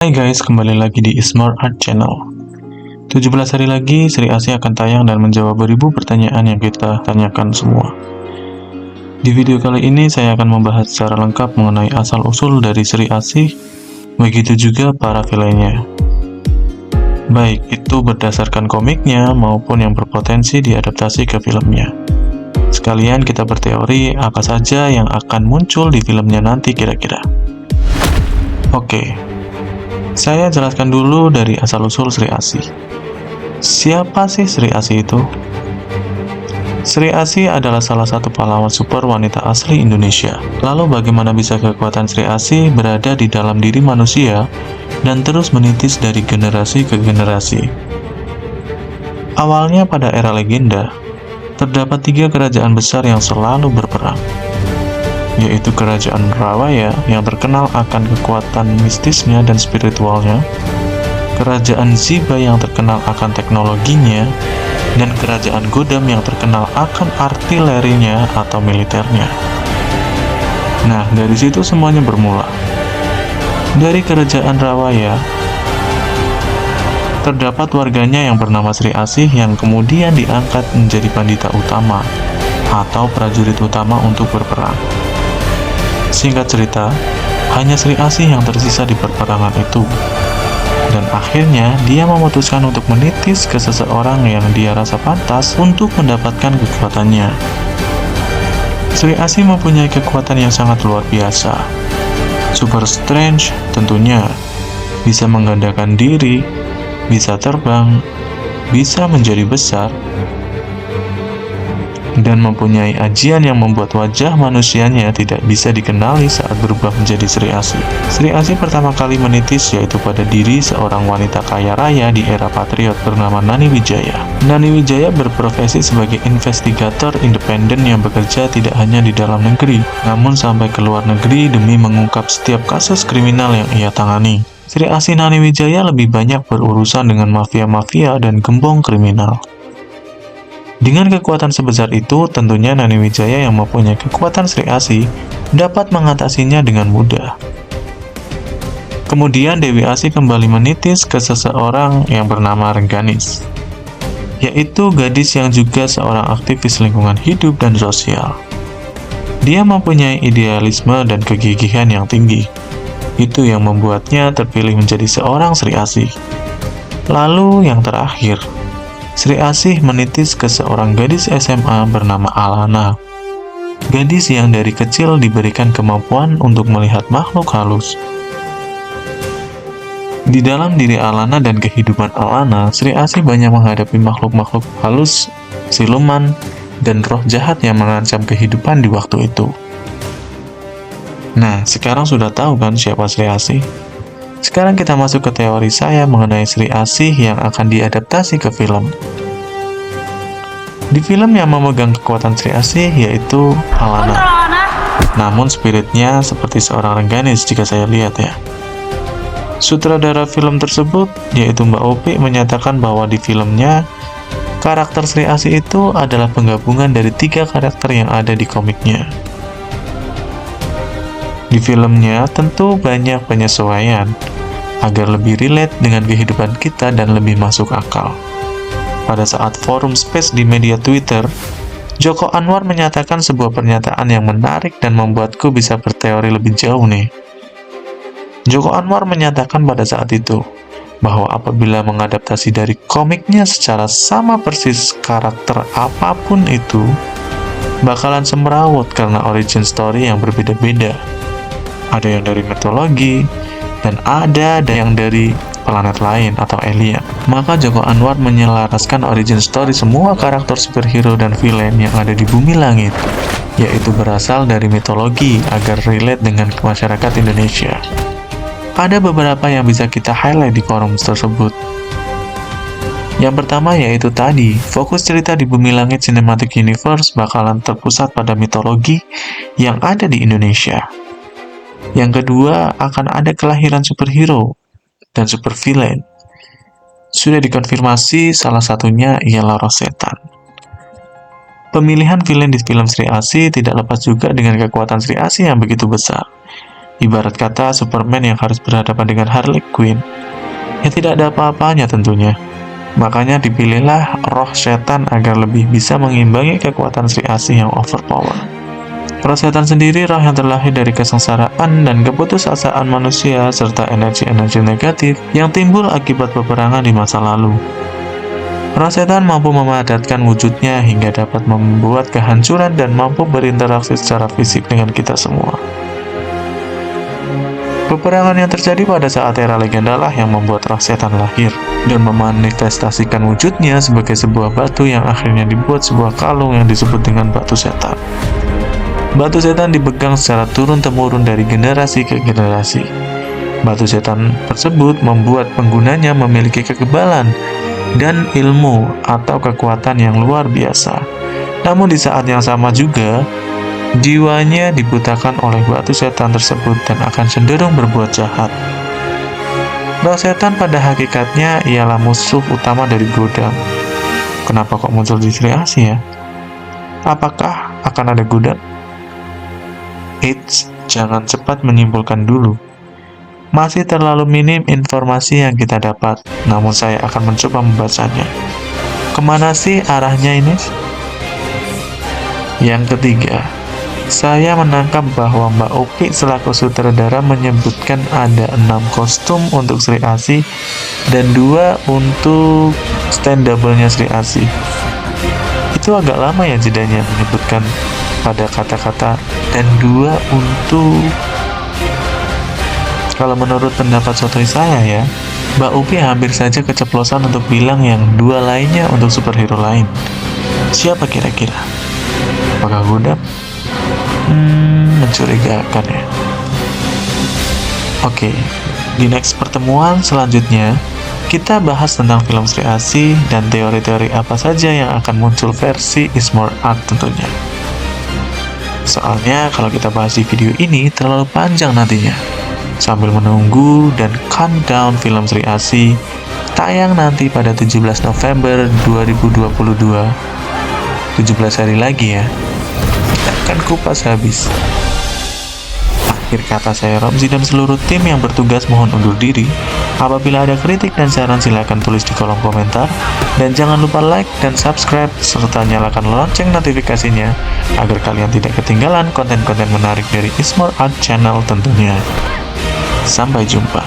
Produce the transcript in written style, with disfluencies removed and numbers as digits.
Hai guys, kembali lagi di Smart Art Channel. 17 hari lagi, Sri Asih akan tayang dan menjawab beribu pertanyaan yang kita tanyakan semua. Di video kali ini, saya akan membahas secara lengkap mengenai asal-usul dari Sri Asih, begitu juga para villainnya. Baik itu berdasarkan komiknya maupun yang berpotensi diadaptasi ke filmnya. Sekalian kita berteori apa saja yang akan muncul di filmnya nanti kira-kira. Oke. Saya jelaskan dulu dari asal-usul Sri Asih. Siapa sih Sri Asih itu? Sri Asih adalah salah satu pahlawan super wanita asli Indonesia. Lalu bagaimana bisa kekuatan Sri Asih berada di dalam diri manusia dan terus menitis dari generasi ke generasi? Awalnya pada era legenda, terdapat 3 kerajaan besar yang selalu berperang, yaitu Kerajaan Rawaya yang terkenal akan kekuatan mistisnya dan spiritualnya, Kerajaan Ziba yang terkenal akan teknologinya, dan Kerajaan Godam yang terkenal akan artilerinya atau militernya. Nah, dari situ semuanya bermula. Dari Kerajaan Rawaya, terdapat warganya yang bernama Sri Asih yang kemudian diangkat menjadi pandita utama atau prajurit utama untuk berperang. Singkat cerita, hanya Sri Asih yang tersisa di perperangan itu. Dan akhirnya, dia memutuskan untuk menitis ke seseorang yang dia rasa pantas untuk mendapatkan kekuatannya. Sri Asih mempunyai kekuatan yang sangat luar biasa. Super strange tentunya. Bisa menggandakan diri, bisa terbang, bisa menjadi besar, dan mempunyai ajian yang membuat wajah manusianya tidak bisa dikenali saat berubah menjadi Sri Asih. Sri Asih pertama kali menitis yaitu pada diri seorang wanita kaya raya di era patriot bernama Nani Wijaya. Nani Wijaya berprofesi sebagai investigator independen yang bekerja tidak hanya di dalam negeri, namun sampai ke luar negeri demi mengungkap setiap kasus kriminal yang ia tangani. Sri Asih Nani Wijaya lebih banyak berurusan dengan mafia-mafia dan gembong kriminal. Dengan kekuatan sebesar itu, tentunya Nani Wijaya yang mempunyai kekuatan Sri Asih dapat mengatasinya dengan mudah. Kemudian Dewi Asih kembali menitis ke seseorang yang bernama Rengganis, yaitu gadis yang juga seorang aktivis lingkungan hidup dan sosial. Dia mempunyai idealisme dan kegigihan yang tinggi. Itu yang membuatnya terpilih menjadi seorang Sri Asih. Lalu yang terakhir, Sri Asih menitis ke seorang gadis SMA bernama Alana. Gadis yang dari kecil diberikan kemampuan untuk melihat makhluk halus. Di dalam diri Alana dan kehidupan Alana, Sri Asih banyak menghadapi makhluk-makhluk halus, siluman, dan roh jahat yang mengancam kehidupan di waktu itu. Nah, sekarang sudah tahu kan siapa Sri Asih? Sekarang kita masuk ke teori saya mengenai Sri Asih yang akan diadaptasi ke film. Di film yang memegang kekuatan Sri Asih yaitu Alana. Namun spiritnya seperti seorang Rengganis jika saya lihat ya. Sutradara film tersebut yaitu Mbak Opi menyatakan bahwa di filmnya karakter Sri Asih itu adalah penggabungan dari 3 karakter yang ada di komiknya. Di filmnya tentu banyak penyesuaian agar lebih relate dengan kehidupan kita dan lebih masuk akal. Pada saat forum space di media Twitter, Joko Anwar menyatakan sebuah pernyataan yang menarik dan membuatku bisa berteori lebih jauh nih. Joko Anwar menyatakan pada saat itu bahwa apabila mengadaptasi dari komiknya secara sama persis karakter apapun itu, bakalan semrawut karena origin story yang berbeda-beda. Ada yang dari mitologi, dan ada yang dari planet lain atau alien. Maka Joko Anwar menyelaraskan origin story semua karakter superhero dan villain yang ada di bumi langit, yaitu berasal dari mitologi agar relate dengan masyarakat Indonesia. Ada beberapa yang bisa kita highlight di forum tersebut. Yang pertama yaitu tadi, fokus cerita di Bumi Langit Cinematic Universe bakalan terpusat pada mitologi yang ada di Indonesia. Yang kedua, akan ada kelahiran superhero dan supervillain. Sudah dikonfirmasi salah satunya ialah Rosetan. Pemilihan villain di film Sri Asih tidak lepas juga dengan kekuatan Sri Asih yang begitu besar. Ibarat kata Superman yang harus berhadapan dengan Harley Quinn, ya tidak ada apa-apanya tentunya. Makanya dipilihlah roh setan agar lebih bisa mengimbangi kekuatan Sri Asih yang overpower. Roh setan sendiri roh yang terlahir dari kesengsaraan dan keputusasaan manusia serta energi-energi negatif yang timbul akibat peperangan di masa lalu. Roh setan mampu memadatkan wujudnya hingga dapat membuat kehancuran dan mampu berinteraksi secara fisik dengan kita semua. Peperangan yang terjadi pada saat era legenda lah yang membuat roh setan lahir dan memanifestasikan wujudnya sebagai sebuah batu yang akhirnya dibuat sebuah kalung yang disebut dengan batu setan. Batu setan dipegang secara turun-temurun dari generasi ke generasi. Batu setan tersebut membuat penggunanya memiliki kekebalan dan ilmu atau kekuatan yang luar biasa. Namun di saat yang sama juga, jiwanya dibutakan oleh batu setan tersebut dan akan cenderung berbuat jahat. Roh setan pada hakikatnya ialah musuh utama dari Godam. Kenapa kok muncul di Sri Asih ya? Apakah akan ada Godam? Eits, jangan cepat menyimpulkan dulu. Masih terlalu minim informasi yang kita dapat, namun saya akan mencoba membacanya. Kemana sih arahnya ini? Yang ketiga, saya menangkap bahwa Mbak Upi selaku sutradara menyebutkan ada 6 kostum untuk Sri Asih dan 2 untuk stand-double-nya Sri Asih. Itu agak lama ya jedanya menyebutkan pada kata-kata dan 2 untuk... Kalau menurut pendapat sotoy saya ya, Mbak Upi hampir saja keceplosan untuk bilang yang 2 lainnya untuk superhero lain. Siapa kira-kira? Apakah Godam? Mencurigakan ya. Oke, di next pertemuan selanjutnya kita bahas tentang film Sri Asih dan teori-teori apa saja yang akan muncul versi Ismore Art tentunya. Soalnya kalau kita bahas di video ini terlalu panjang nantinya. Sambil menunggu dan countdown film Sri Asih tayang nanti pada 17 November 2022. 17 hari lagi ya. Kita akan kupas habis. Akhir kata saya Romzi dan seluruh tim yang bertugas mohon undur diri. Apabila ada kritik dan saran silakan tulis di kolom komentar. Dan jangan lupa like dan subscribe serta nyalakan lonceng notifikasinya agar kalian tidak ketinggalan konten-konten menarik dari Ismore Art Channel tentunya. Sampai jumpa.